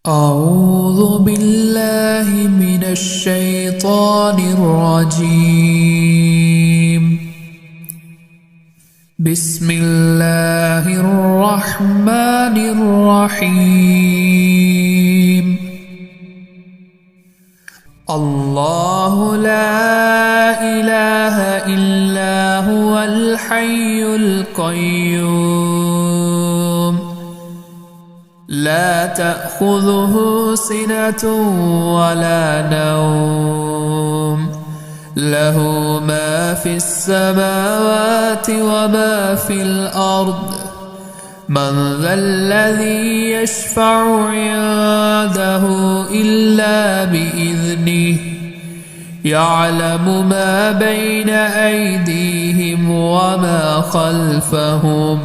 أعوذ بالله من الشيطان الرجيم. بسم الله الرحمن الرحيم. الله لا إله إلا هو الحي القيوم لا تأخذه سنة ولا نوم له ما في السماوات وما في الأرض من ذا الذي يشفع عنده إلا بإذنه يعلم ما بين أيديهم وما خلفهم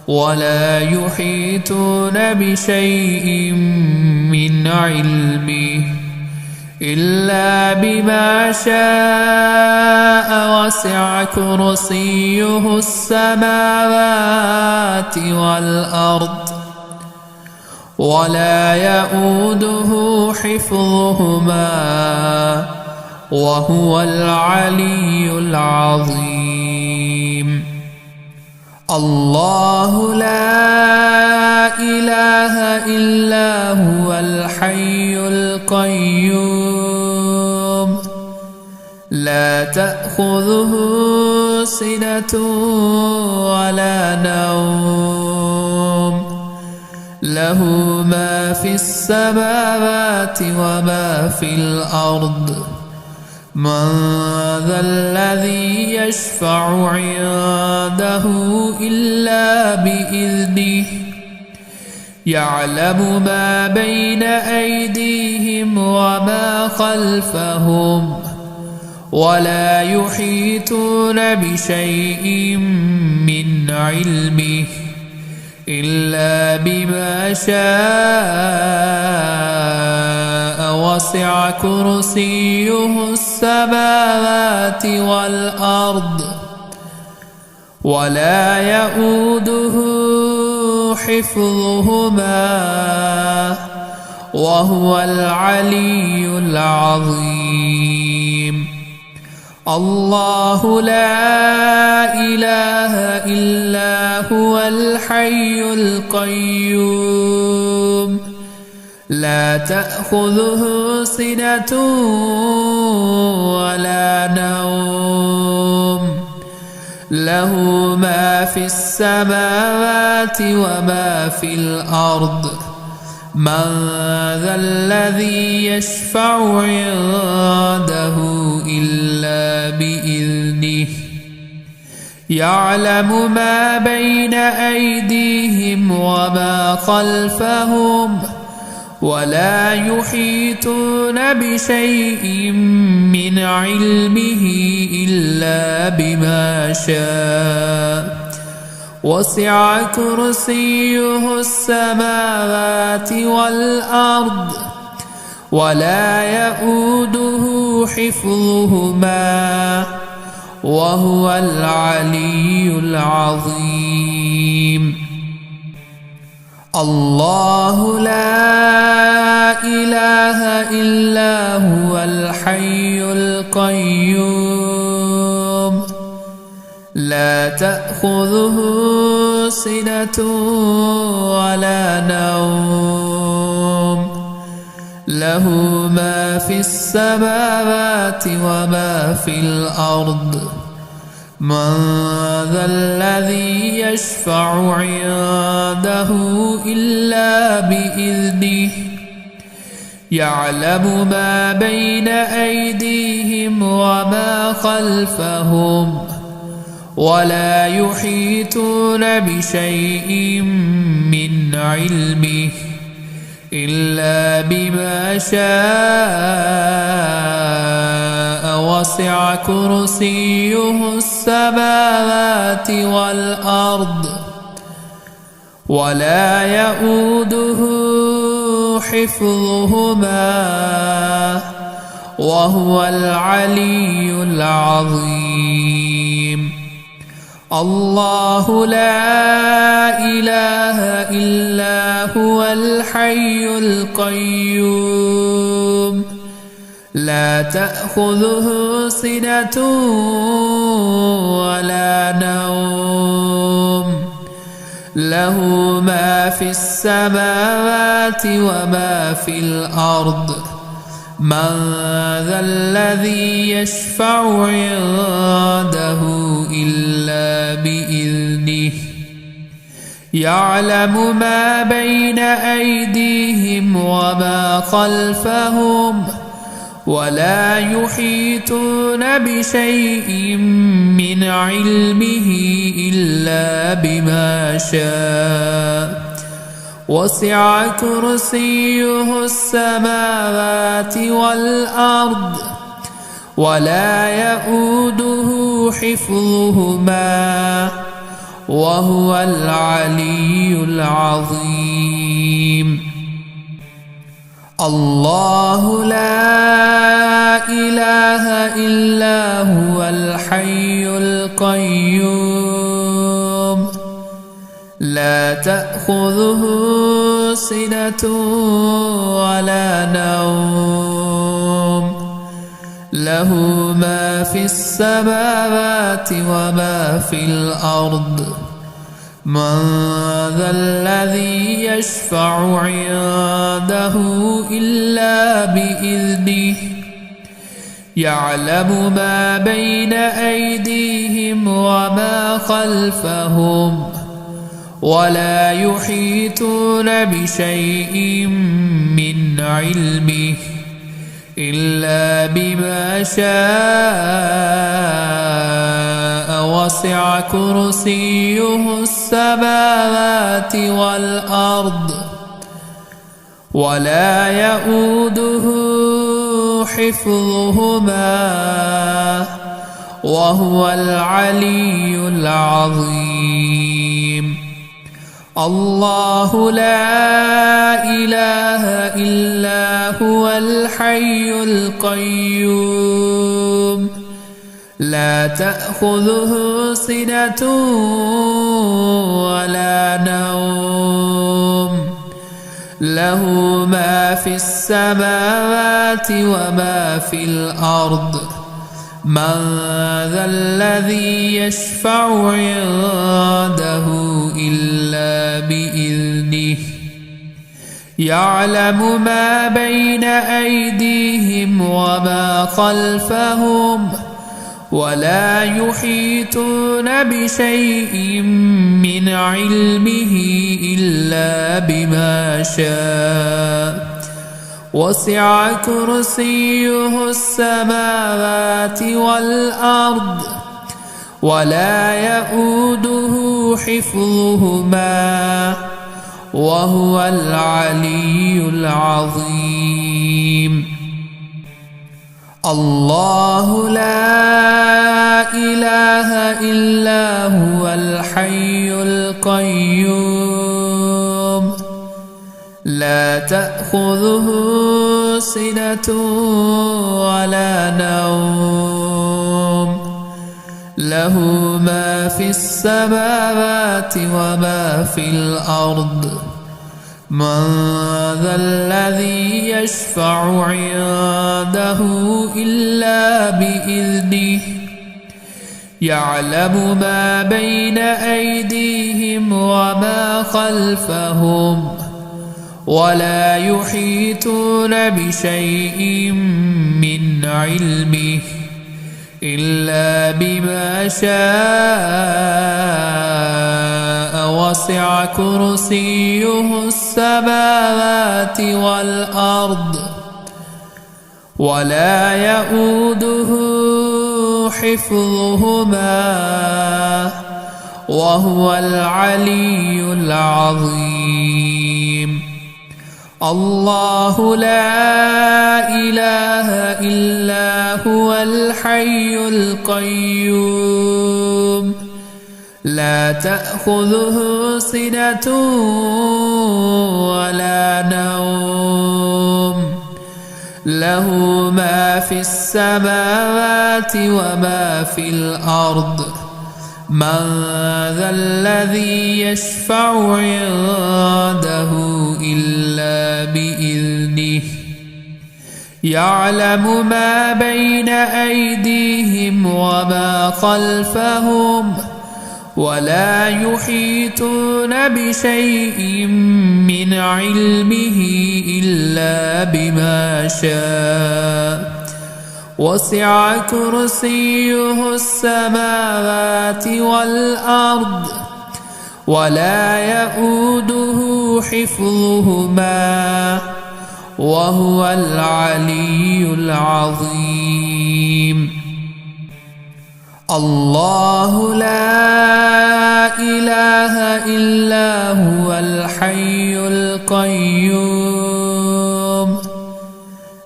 ولا يحيطون بشيء من علمه إلا بما شاء وسع كرسيه السماوات والأرض ولا يؤوده حفظهما وهو العلي العظيم. الله لا إله إلا هو الحي القيوم لا تأخذه سنة ولا نوم له ما في السماوات وما في الأرض من ذا الذي يشفع عنده إلا بإذنه يعلم ما بين أيديهم وما خلفهم ولا يحيطون بشيء من علمه إلا بما شاء وسع كرسيه السماوات والأرض ولا يؤوده حفظهما وهو العلي العظيم. الله لا إله إلا هو الحي القيوم لا تأخذه سنة ولا نوم له ما في السماوات وما في الأرض من ذا الذي يشفع عنده إلا بإذنه يعلم ما بين أيديهم وما خلفهم ولا يحيطون بشيء من علمه إلا بما شاء وسع كرسيه السماوات والأرض ولا يؤوده حفظهما وهو العلي العظيم. الله لا إله إلا هو الحي القيوم لا تأخذه سنة ولا نوم له ما في السماوات وما في الأرض من ذا الذي يشفع عنده إلا بإذنه يعلم ما بين أيديهم وما خلفهم ولا يحيطون بشيء من علمه إلا بما شاء وسع كرسيه السماوات والأرض ولا يؤوده حفظهما وهو العلي العظيم. الله لا إله إلا هو الحي القيوم لا تأخذه سنة ولا نوم له ما في السماوات وما في الأرض من ذا الذي يشفع عنده إلا بإذنه يعلم ما بين أيديهم وما خلفهم ولا يحيطون بشيء من علمه إلا بما شاء وسع كرسيه السماوات والأرض ولا يؤوده حفظهما وهو العلي العظيم الله لا إله إلا هو الحي القيوم لا تأخذه سنة ولا نوم له ما في السماوات وما في الأرض من ذا الذي يشفع عنده إلا بإذنه يعلم ما بين أيديهم وما خلفهم ولا يحيطون بشيء من علمه إلا بما شاء وسع كرسيه السماوات والأرض ولا يؤوده حفظهما وهو العلي العظيم الله لا إله إلا هو الحي القيوم لا تأخذه سنة ولا نوم له ما في السماوات وما في الأرض من ذا الذي يشفع عنده إلا بإذنه يعلم ما بين أيديهم وما خلفهم ولا يحيطون بشيء من علمه إلا بما شاء وسع كرسيه السماوات والأرض ولا يؤوده حفظهما وهو العلي العظيم الله لا إله إلا هو الحي القيوم لا تأخذه سنة ولا نوم له ما في السماوات وما في الأرض من ذا الذي يشفع عنده إلا بإذنه يعلم ما بين أيديهم وما خلفهم ولا يحيطون بشيء من علمه إلا بما شاء وسع كرسيه السماوات والأرض ولا يؤوده حفظهما وهو العلي العظيم الله لا إله إلا هو الحي القيوم لا تأخذه سنة ولا نوم له ما في السماوات وما في الأرض من ذا الذي يشفع عنده إلا بإذنه يعلم ما بين أيديهم وما خلفهم ولا يحيطون بشيء من علمه إلا بما شاء وسع كرسيه السماوات والأرض ولا يؤوده حفظهما وهو العلي العظيم. الله لا إله إلا هو الحي القيوم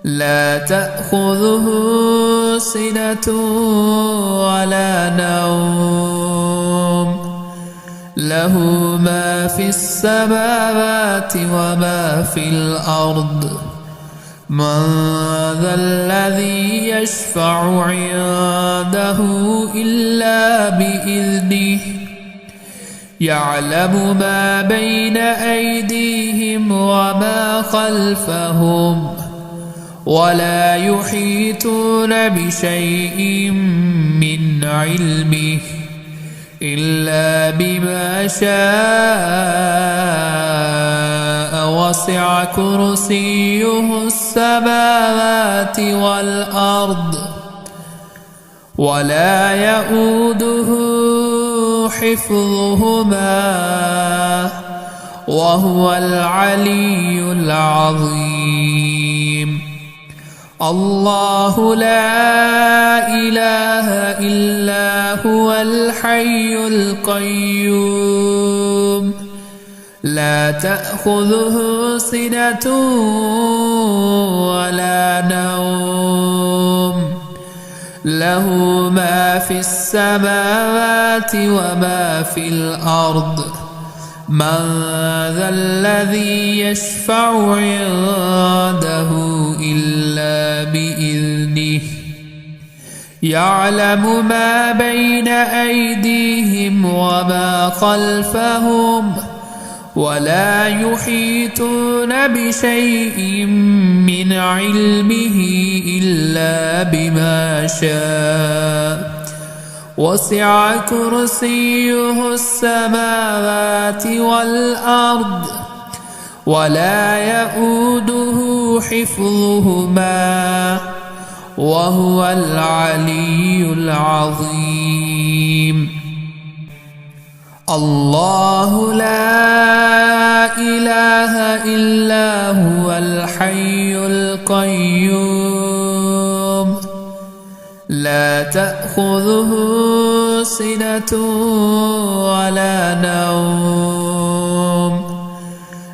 لا تأخذه سنة ولا نوم له ما في السماوات وما في الأرض من ذا الذي يشفع عنده إلا بإذنه يعلم ما بين أيديهم وما خلفهم ولا يحيطون بشيء من علمه إلا بما شاء وسع كرسيه السماوات والأرض ولا يؤوده حفظهما وهو العلي العظيم. الله لا إله إلا هو الحي القيوم لا تأخذه سنة ولا نوم له ما في السماوات وما في الأرض من ذا الذي يشفع عنده إلا بإذنه يعلم ما بين أيديهم وما خلفهم ولا يحيطون بشيء من علمه إلا بما شاء وسع كرسيه السماوات والأرض ولا يؤوده حفظهما وهو العلي العظيم. الله لا إله إلا هو الحي القيوم لا تأخذه سنة ولا نوم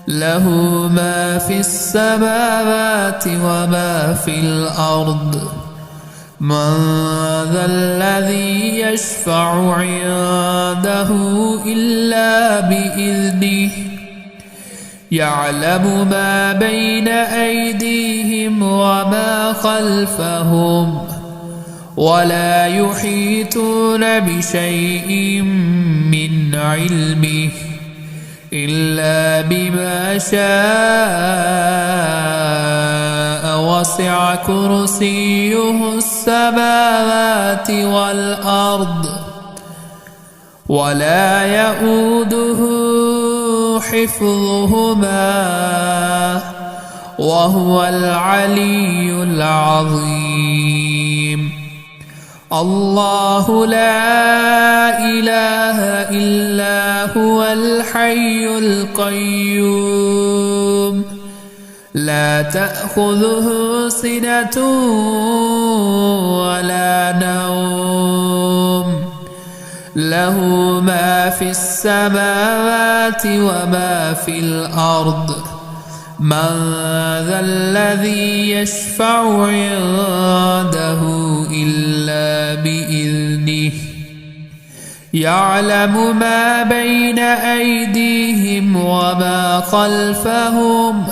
له ما في السماوات وما في الأرض من ذا الذي يشفع عنده إلا بإذنه يعلم ما بين أيديهم وما خلفهم ولا يحيطون بشيء من علمه إلا بما شاء وسع كرسيه السماوات والأرض ولا يؤوده حفظهما وهو العلي العظيم. الله لا إله إلا هو الحي القيوم لا تأخذه سنة ولا نوم له ما في السماوات وما في الأرض من ذا الذي يشفع عنده إلا بإذنه يعلم ما بين أيديهم وما خلفهم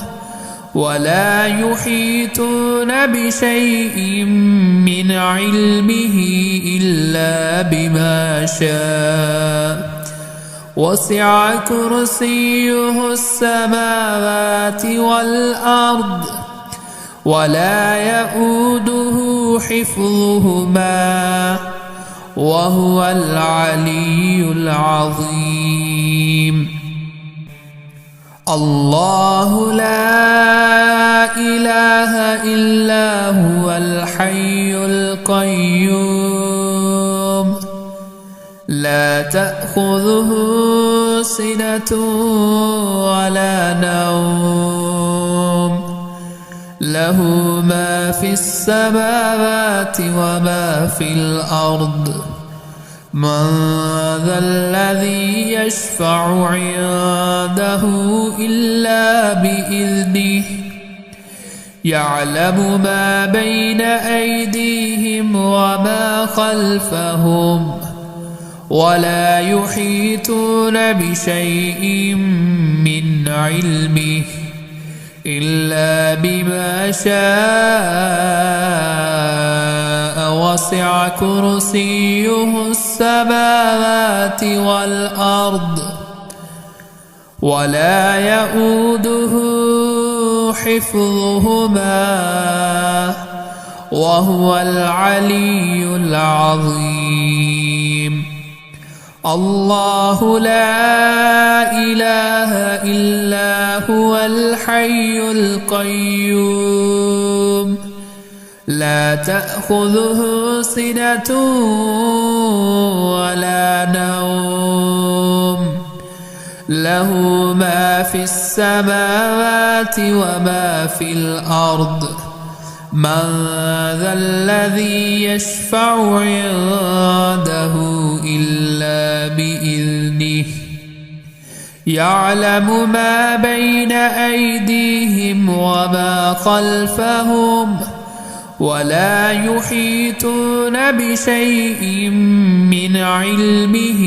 ولا يحيطون بشيء من علمه إلا بما شاء وسع كرسيه السماوات والأرض ولا يئوده حفظهما وهو العلي العظيم. الله لا إله إلا هو الحي القيوم لا تأخذه سنة ولا نوم له ما في السماوات وما في الأرض من ذا الذي يشفع عنده إلا بإذنه يعلم ما بين أيديهم وما خلفهم ولا يحيطون بشيء من علمه إلا بما شاء وسع كرسيه السماوات والأرض ولا يئوده حفظهما وهو العلي العظيم. الله لا إله إلا هو الحي القيوم لا تأخذه سنة ولا نوم له ما في السماوات وما في الأرض من ذا الذي يشفع عنده إلا بإذنه يعلم ما بين أيديهم وما خلفهم ولا يحيطون بشيء من علمه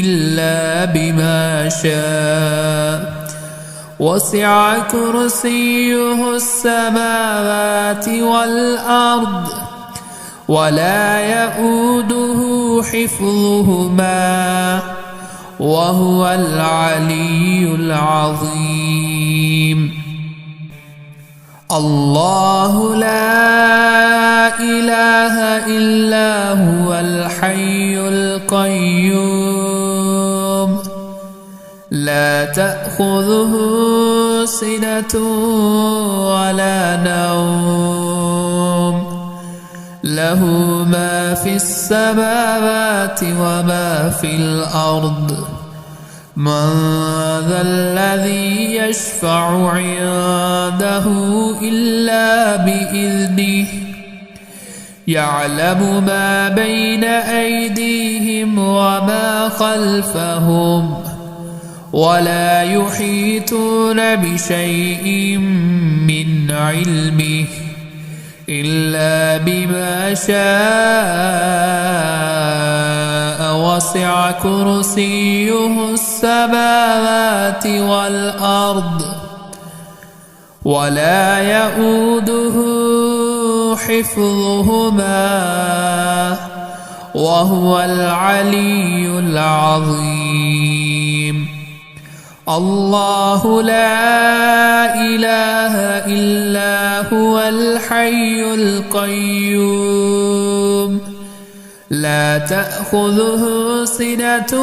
إلا بما شاء وسع كرسيه السماوات والأرض ولا يئوده حفظهما وهو العلي العظيم. الله لا إله إلا هو الحي القيوم لا تأخذه سنة ولا نوم له ما في السماوات وما في الأرض من ذا الذي يشفع عنده إلا بإذنه يعلم ما بين أيديهم وما خلفهم ولا يحيطون بشيء من علمه إلا بما شاء وسع كرسيه السماوات والأرض ولا يئوده حفظهما وهو العلي العظيم. الله لا إله إلا هو الحي القيوم لا تأخذه سنة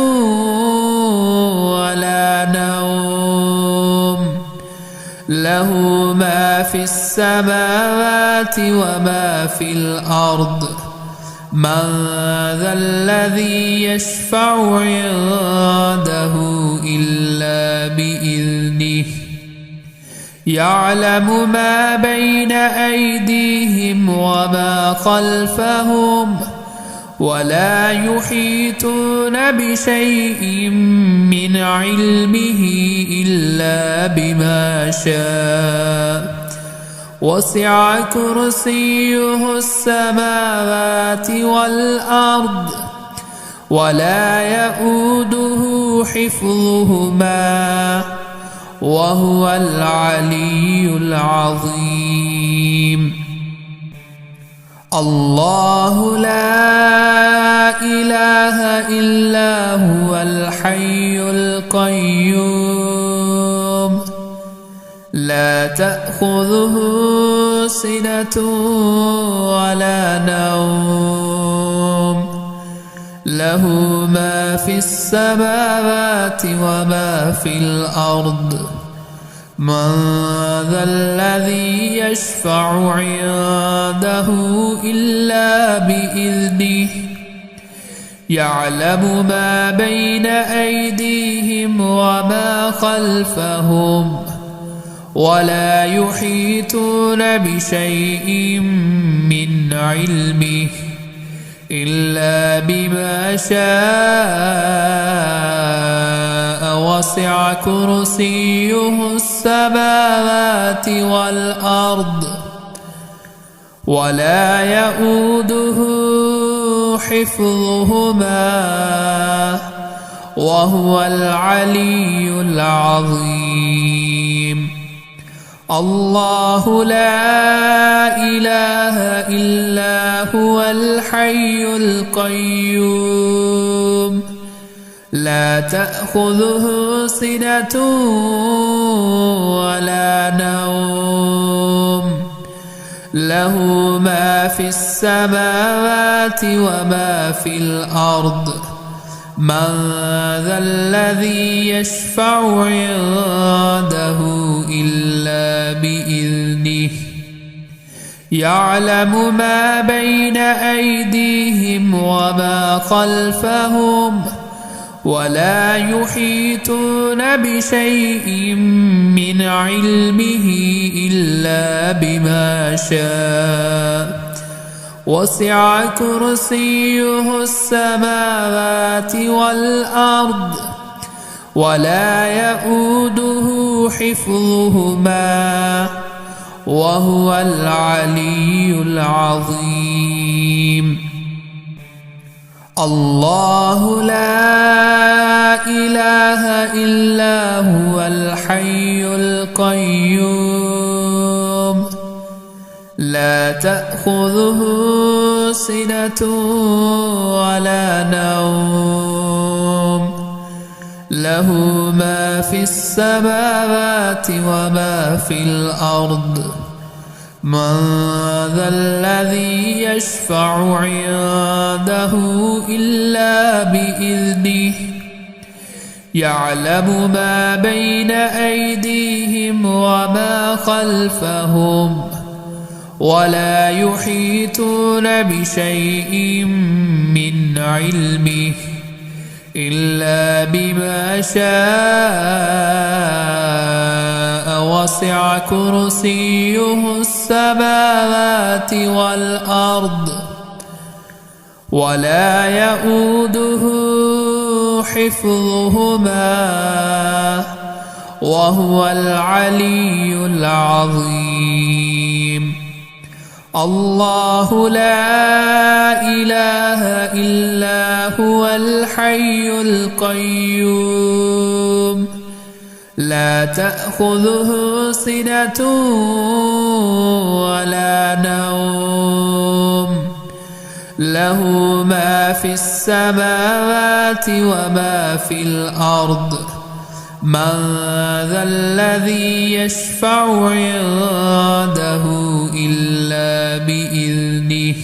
ولا نوم له ما في السماوات وما في الأرض من ذا الذي يشفع عنده إلا بإذنه يعلم ما بين أيديهم وما خلفهم ولا يحيطون بشيء من علمه إلا بما شاء وسع كرسيه السماوات والأرض ولا يئوده حفظهما وهو العلي العظيم. الله لا إله إلا هو الحي القيوم لا تأخذه سنة ولا نوم له ما في السماوات وما في الأرض من ذا الذي يشفع عنده إلا بإذنه يعلم ما بين أيديهم وما خلفهم ولا يحيطون بشيء من علمه إلا بما شاء وسع كرسيه السماوات والأرض ولا يؤوده حفظهما وهو العلي العظيم. الله لا إله إلا هو الحي القيوم لا تأخذه سنة ولا نوم له ما في السماوات وما في الأرض من ذا الذي يشفع عنده إلا بإذنه يعلم ما بين أيديهم وما خلفهم ولا يحيطون بشيء من علمه إلا بما شاء وسع كرسيه السماوات والأرض ولا يؤوده حفظهما وهو العلي العظيم. الله لا إله إلا هو الحي القيوم لا تأخذه سنة ولا نوم له ما في السماوات وما في الأرض من ذا الذي يشفع عنده إلا بإذنه يعلم ما بين أيديهم وما خلفهم ولا يحيطون بشيء من علمه إلا بما شاء وسع كرسيه السماوات والأرض ولا يؤوده حفظهما وهو العلي العظيم. الله لا إله إلا هو الحي القيوم لا تأخذه سنة ولا نوم له ما في السماوات وما في الأرض من ذا الذي يشفع عنده إلا بإذنه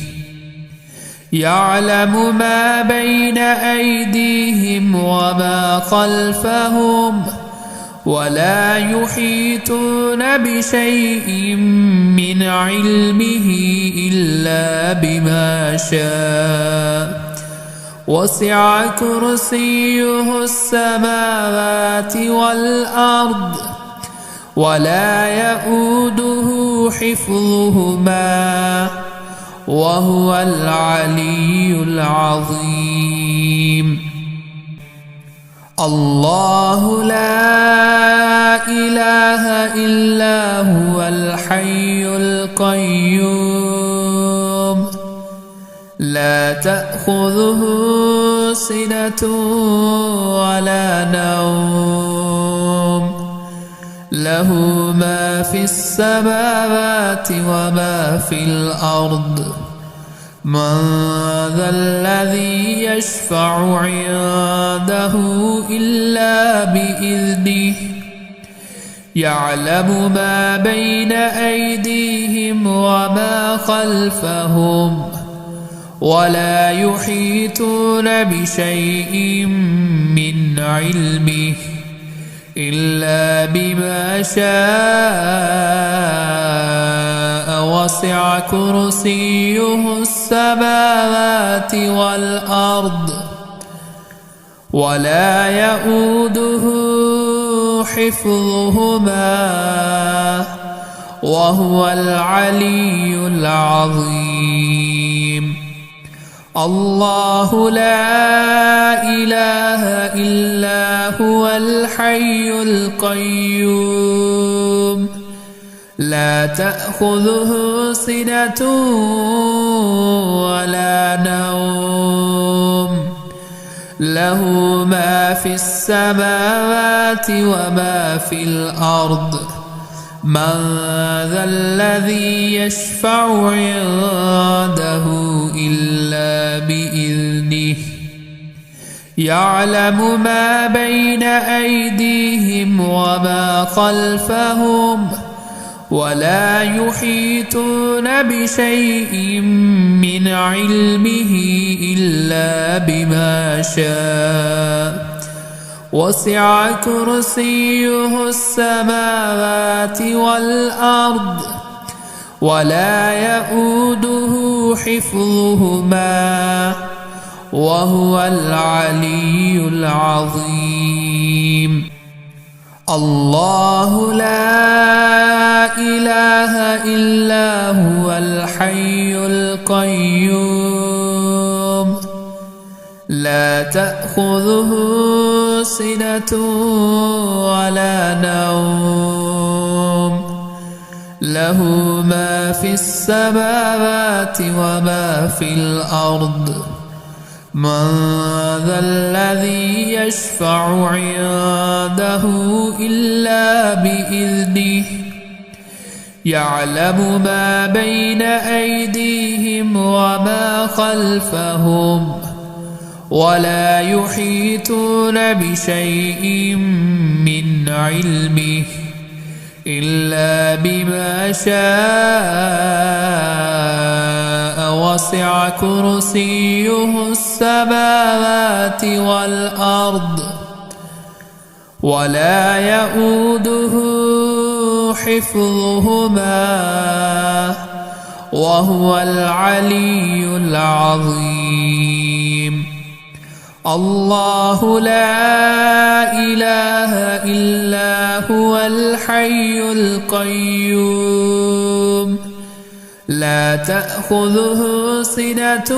يعلم ما بين أيديهم وما خلفهم ولا يحيطون بشيء من علمه إلا بما شاء وسع كرسيه السماوات والأرض ولا يؤوده حفظهما وهو العلي العظيم. الله لا إله إلا هو الحي القيوم لا تأخذه سنة ولا نوم له ما في السماوات وما في الأرض من ذا الذي يشفع عنده إلا بإذنه يعلم ما بين أيديهم وما خلفهم ولا يحيطون بشيء من علمه إلا بما شاء وسع كرسيه السماوات والأرض ولا يؤوده حفظهما وهو العلي العظيم الله لا إله إلا هو الحي القيوم لا تأخذه سنة ولا نوم له ما في السماوات وما في الأرض من ذا الذي يشفع عنده إلا بإذنه يعلم ما بين أيديهم وما خلفهم ولا يحيطون بشيء من علمه إلا بما شاء وسع كرسيه السماوات والأرض ولا يؤوده حفظهما وهو العلي العظيم الله لا إله إلا هو الحي القيوم لا تأخذه سنة ولا نوم له ما في السماوات وما في الأرض من ذا الذي يشفع عنده إلا بإذنه يعلم ما بين أيديهم وما خلفهم ولا يحيطون بشيء من علمه إلا بما شاء وسع كرسيه السماوات والأرض ولا يؤوده حفظهما وهو العلي العظيم الله لا إله إلا هو الحي القيوم لا تأخذه سنة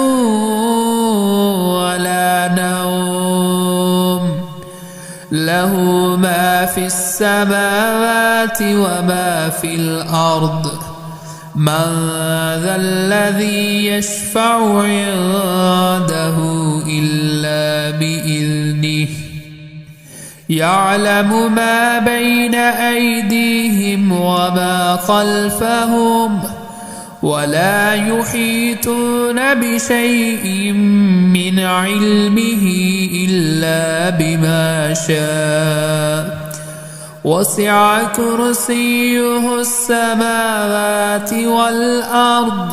ولا نوم له ما في السماوات وما في الأرض من ذا الذي يشفع عنده إلا بإذنه يعلم ما بين أيديهم وما خلفهم ولا يحيطون بشيء من علمه إلا بما شاء وسع كرسيه السماوات والأرض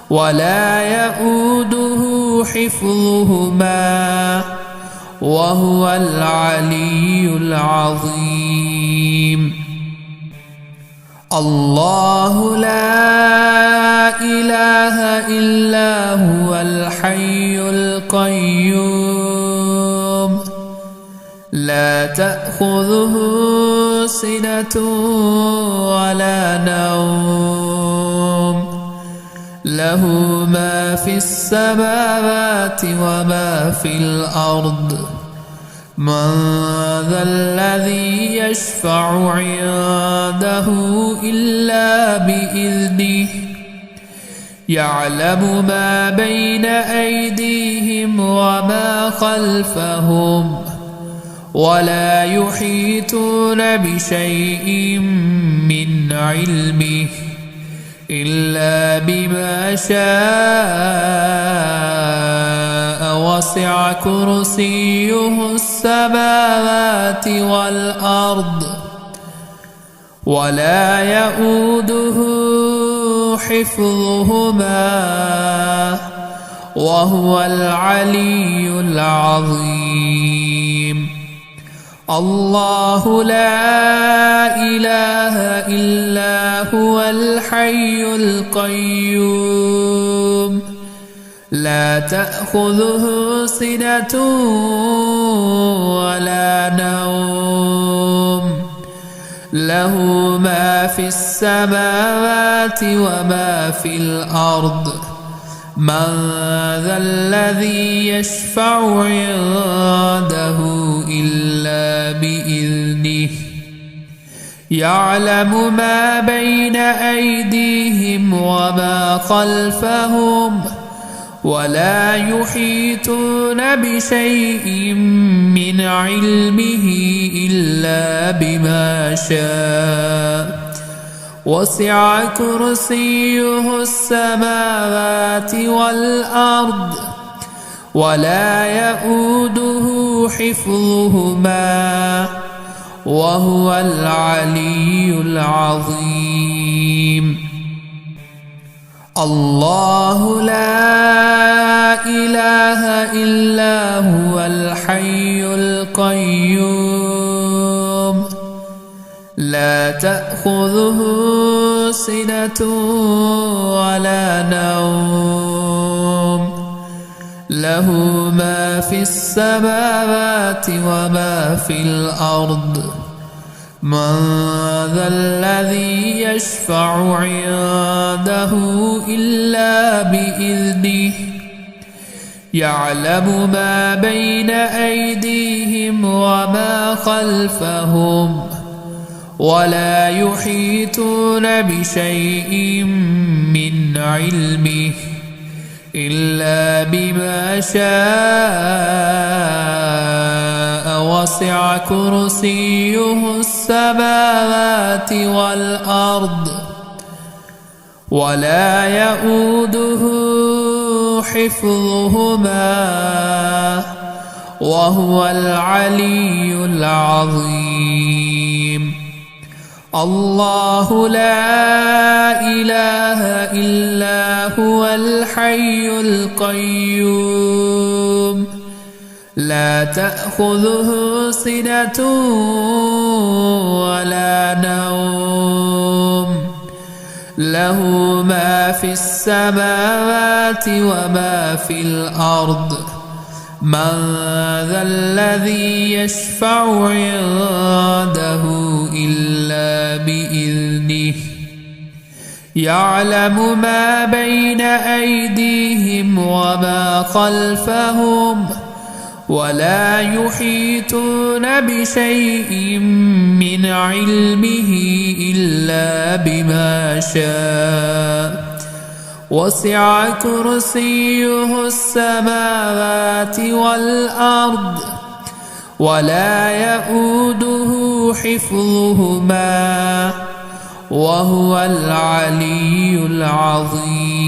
ولا يؤوده حفظهما وهو العلي العظيم الله لا إله إلا هو الحي القيوم لا تأخذه سنة ولا نوم له ما في السماوات وما في الأرض من ذا الذي يشفع عنده إلا بإذنه يعلم ما بين أيديهم وما خلفهم ولا يحيطون بشيء من علمه إلا بما شاء وسع كرسيه السماوات والأرض ولا يئوده حفظهما وهو العلي العظيم الله لا إله إلا هو الحي القيوم لا تأخذه سنة ولا نوم له ما في السماوات وما في الأرض من ذا الذي يشفع عنده إلا بإذنه يعلم ما بين أيديهم وما خلفهم ولا يحيطون بشيء من علمه إلا بما شاء وسع كرسيه السماوات والأرض ولا يئوده حفظهما وهو العلي العظيم الله لا إله إلا هو الحي القيوم لا تأخذه سنة ولا نوم له ما في السماوات وما في الأرض من ذا الذي يشفع عنده إلا بإذنه يعلم ما بين أيديهم وما خلفهم ولا يحيطون بشيء من علمه إلا بما شاء وسع كرسيه السماوات والأرض ولا يئوده حفظهما وهو العلي العظيم الله لا إله إلا هو الحي القيوم لا تأخذه سنة ولا نوم له ما في السماوات وما في الأرض من ذا الذي يشفع عنده إلا بإذنه يعلم ما بين أيديهم وما خلفهم ولا يحيطون بشيء من علمه إلا بما شاء وسع كرسيه السماوات والأرض ولا يئوده حفظهما وهو العلي العظيم